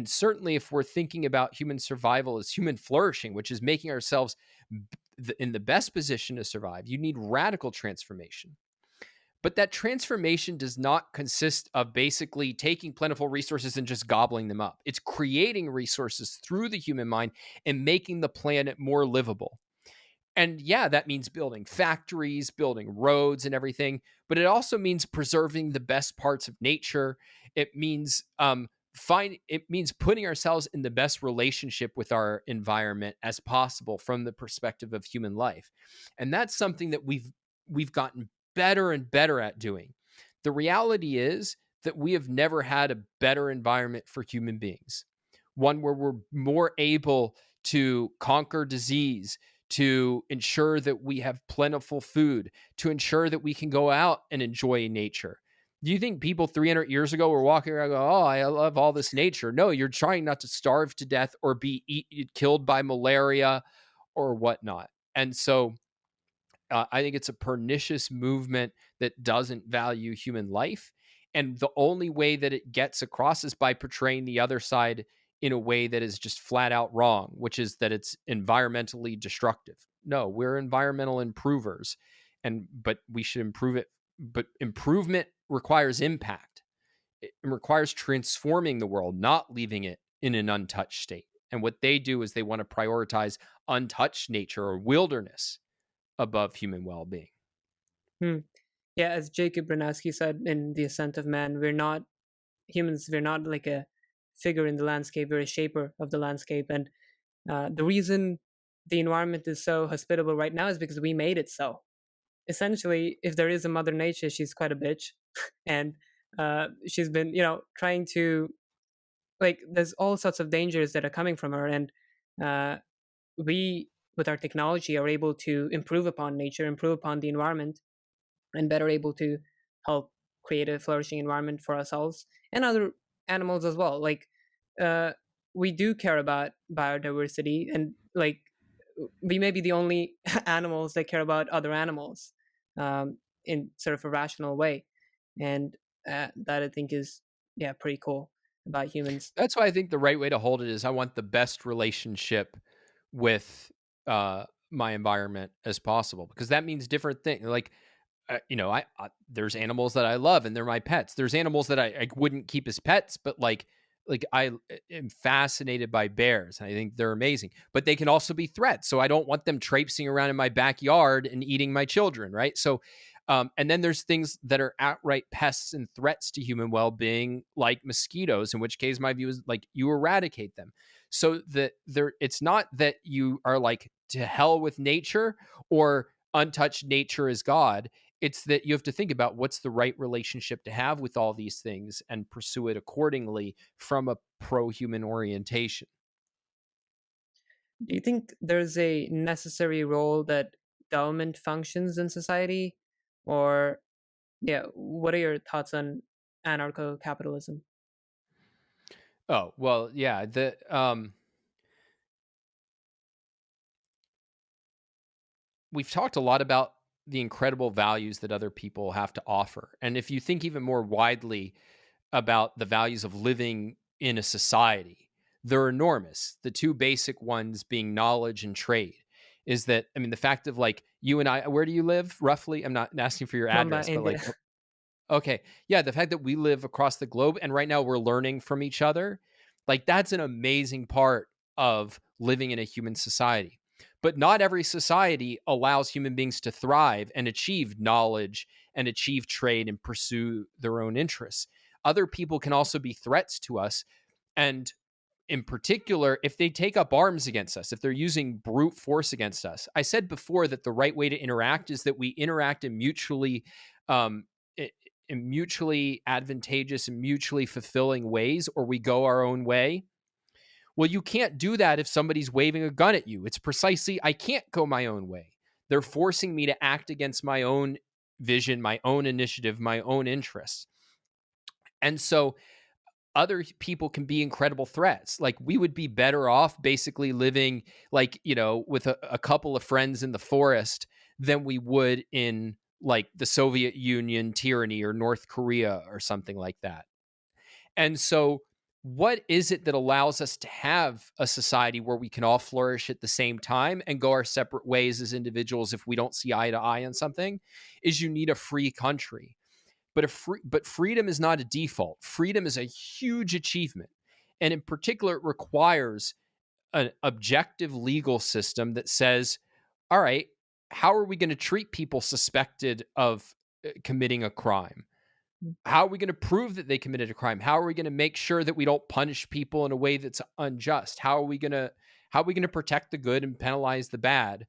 certainly if we're thinking about human survival as human flourishing, which is making ourselves in the best position to survive, you need radical transformation. But that transformation does not consist of basically taking plentiful resources and just gobbling them up. It's creating resources through the human mind and making the planet more livable. And yeah, that means building factories, building roads and everything, but it also means preserving the best parts of nature. It means putting ourselves in the best relationship with our environment as possible from the perspective of human life. And that's something that we've gotten better and better at doing. The reality is that we have never had a better environment for human beings, one where we're more able to conquer disease, to ensure that we have plentiful food, to ensure that we can go out and enjoy nature. Do you think people 300 years ago were walking around going, oh, I love all this nature? No, you're trying not to starve to death or be killed by malaria or whatnot. And so I think it's a pernicious movement that doesn't value human life. And the only way that it gets across is by portraying the other side in a way that is just flat out wrong, which is that it's environmentally destructive. No, we're environmental improvers, but we should improve it. But improvement requires impact. It requires transforming the world, not leaving it in an untouched state. And what they do is they want to prioritize untouched nature or wilderness above human well-being. Yeah, as Jacob Bronowski said in The Ascent of Man, we're not humans. We're not like a figure in the landscape. We're a shaper of the landscape. And the reason the environment is so hospitable right now is because we made it so. Essentially, if there is a Mother Nature, she's quite a bitch. And she's been, trying to, like, there's all sorts of dangers that are coming from her. And we, with our technology, are able to improve upon nature, improve upon the environment, and better able to help create a flourishing environment for ourselves and other animals as well. Like, we do care about biodiversity, and like, we may be the only animals that care about other animals in sort of a rational way. And that I think is, pretty cool about humans. That's why I think the right way to hold it is I want the best relationship with my environment as possible, because that means different things. Like, I there's animals that I love and they're my pets. There's animals that I wouldn't keep as pets, but like I am fascinated by bears. I think they're amazing, but they can also be threats. So I don't want them traipsing around in my backyard and eating my children, right? So, and then there's things that are outright pests and threats to human well-being, like mosquitoes, in which case my view is like you eradicate them. So that it's not that you are like to hell with nature or untouched nature is God. It's that you have to think about what's the right relationship to have with all these things and pursue it accordingly from a pro-human orientation. Do you think there's a necessary role that government functions in society? Or, yeah, what are your thoughts on anarcho capitalism? Oh, well, yeah, we've talked a lot about the incredible values that other people have to offer. And if you think even more widely about the values of living in a society, they're enormous. The two basic ones being knowledge and trade. Is that, I mean, the fact of like you and I, where do you live roughly? I'm not asking for your Mumbai, address, but India. like, okay. Yeah, the fact that we live across the globe and right now we're learning from each other, like that's an amazing part of living in a human society. But not every society allows human beings to thrive and achieve knowledge and achieve trade and pursue their own interests. Other people can also be threats to us. And in particular, if they take up arms against us, if they're using brute force against us. I said before that the right way to interact is that we interact in um, in mutually advantageous and mutually fulfilling ways, or we go our own way. Well, you can't do that if somebody's waving a gun at you. It's precisely, I can't go my own way. They're forcing me to act against my own vision, my own initiative, my own interests. And so other people can be incredible threats. Like we would be better off basically living like, with a couple of friends in the forest than we would in like the Soviet Union tyranny or North Korea or something like that. And so what is it that allows us to have a society where we can all flourish at the same time and go our separate ways as individuals if we don't see eye to eye on something? Is you need a free country. But freedom is not a default. Freedom is a huge achievement. And in particular, it requires an objective legal system that says, all right, how are we going to treat people suspected of committing a crime? How are we going to prove that they committed a crime? How are we going to make sure that we don't punish people in a way that's unjust? How are we going to protect the good and penalize the bad?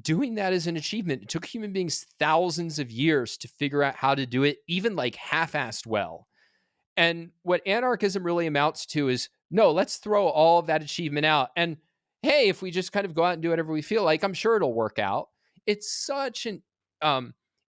Doing that is an achievement. It took human beings thousands of years to figure out how to do it, even like half-assed well. And what anarchism really amounts to is no, let's throw all of that achievement out. And hey, if we just kind of go out and do whatever we feel like, I'm sure it'll work out. It's such an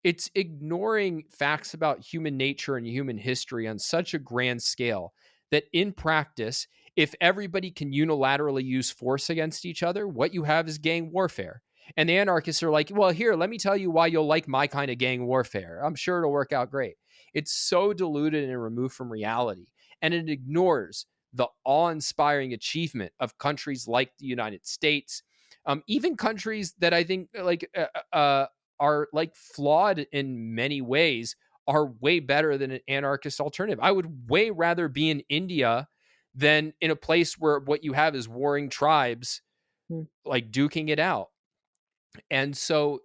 it's ignoring facts about human nature and human history on such a grand scale that in practice, if everybody can unilaterally use force against each other, what you have is gang warfare. And the anarchists are like, well, here, let me tell you why you'll like my kind of gang warfare. I'm sure it'll work out great. It's so diluted and removed from reality. And it ignores the awe inspiring achievement of countries like the United States, even countries that I think are like flawed in many ways, are way better than an anarchist alternative. I would way rather be in India than in a place where what you have is warring tribes Hmm. like duking it out. And so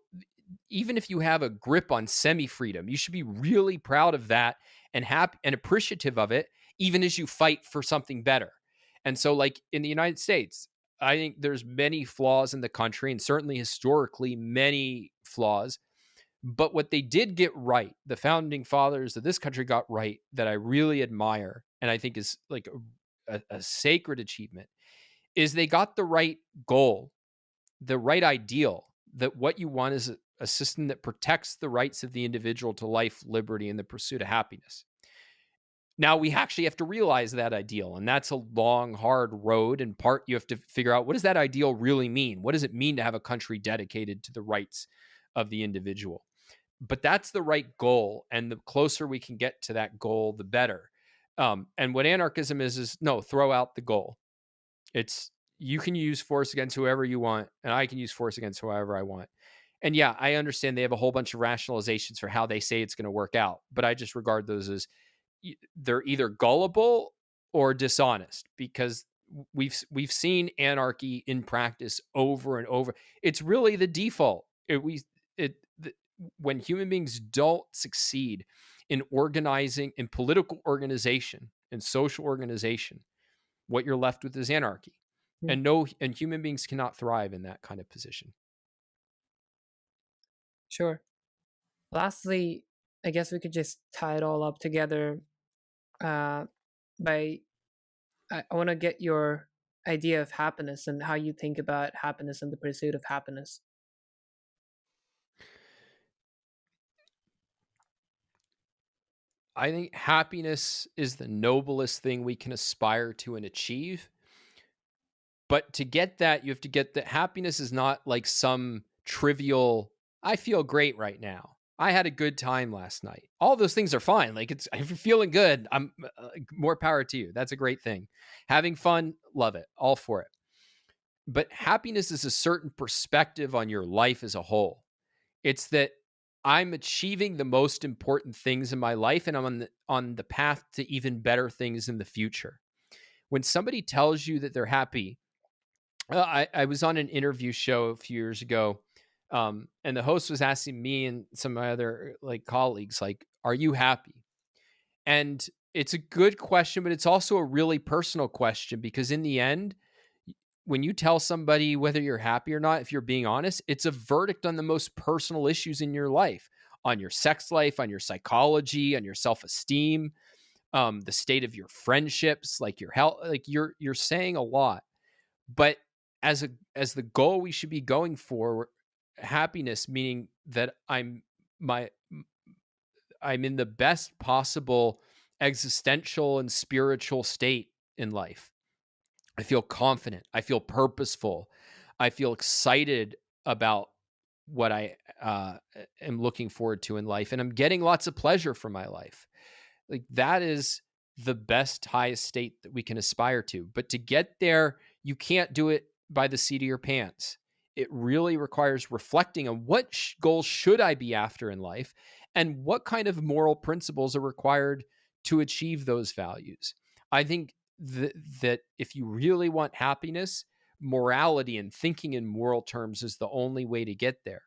even if you have a grip on semi-freedom, you should be really proud of that and happy and appreciative of it, even as you fight for something better. And so, like in the United States, I think there's many flaws in the country, and certainly historically many flaws. But what they did get right, the founding fathers of this country got right, that I really admire, and I think is like a sacred achievement, is they got the right goal, the right ideal, that what you want is a system that protects the rights of the individual to life, liberty, and the pursuit of happiness. Now we actually have to realize that ideal, and that's a long, hard road. In part, you have to figure out, what does that ideal really mean? What does it mean to have a country dedicated to the rights of the individual? But that's the right goal, and the closer we can get to that goal, the better. And what anarchism is no, throw out the goal. It's, you can use force against whoever you want, and I can use force against whoever I want. And yeah, I understand they have a whole bunch of rationalizations for how they say it's going to work out, but I just regard those as they're either gullible or dishonest, because we've seen anarchy in practice over and over. It's really the default. When human beings don't succeed in organizing, in political organization and social organization, what you're left with is anarchy. Hmm. And human beings cannot thrive in that kind of position. Sure. Lastly, I guess we could just tie it all up together by I want to get your idea of happiness and how you think about happiness and the pursuit of happiness. I think happiness is the noblest thing we can aspire to and achieve. But to get that, you have to get that happiness is not like some trivial, I feel great right now. I had a good time last night. All those things are fine. Like if you're feeling good, I'm more power to you. That's a great thing. Having fun, love it. All for it. But happiness is a certain perspective on your life as a whole. It's that I'm achieving the most important things in my life and I'm on the path to even better things in the future. When somebody tells you that they're happy, I was on an interview show a few years ago, and the host was asking me and some of my other like colleagues, like, "Are you happy?" And it's a good question, but it's also a really personal question because in the end, when you tell somebody whether you're happy or not, if you're being honest, it's a verdict on the most personal issues in your life, on your sex life, on your psychology, on your self-esteem, the state of your friendships, like your health. Like you're saying a lot. But as the goal we should be going for happiness, meaning that my I'm in the best possible existential and spiritual state in life. I feel confident. I feel purposeful. I feel excited about what I am looking forward to in life. And I'm getting lots of pleasure from my life. Like that is the best, highest state that we can aspire to. But to get there, you can't do it by the seat of your pants. It really requires reflecting on what goals should I be after in life and what kind of moral principles are required to achieve those values. I think that if you really want happiness, morality and thinking in moral terms is the only way to get there.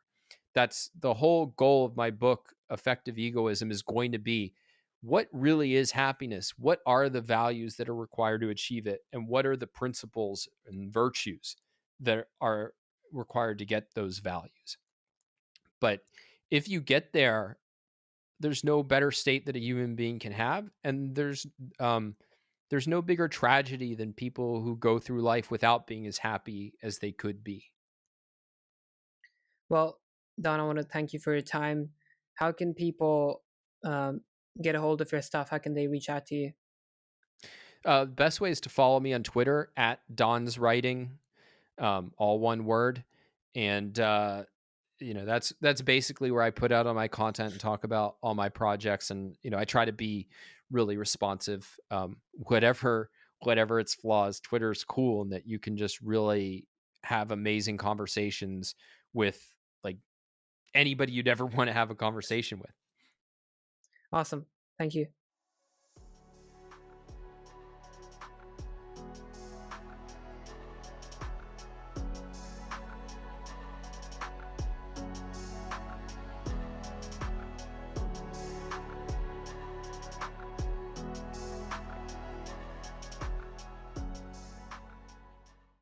That's the whole goal of my book, Effective Egoism, is going to be what really is happiness? What are the values that are required to achieve it? And what are the principles and virtues that are required to get those values? But if you get there, there's no better state that a human being can have. And there's no bigger tragedy than people who go through life without being as happy as they could be. Well, Don, I want to thank you for your time. How can people um, get a hold of your stuff? How can they reach out to you? Best way is to follow me on Twitter at Don's Writing, all one word. And that's basically where I put out all my content and talk about all my projects. And I try to be really responsive. Whatever its flaws, Twitter's cool in that you can just really have amazing conversations with like anybody you'd ever want to have a conversation with. Awesome. Thank you.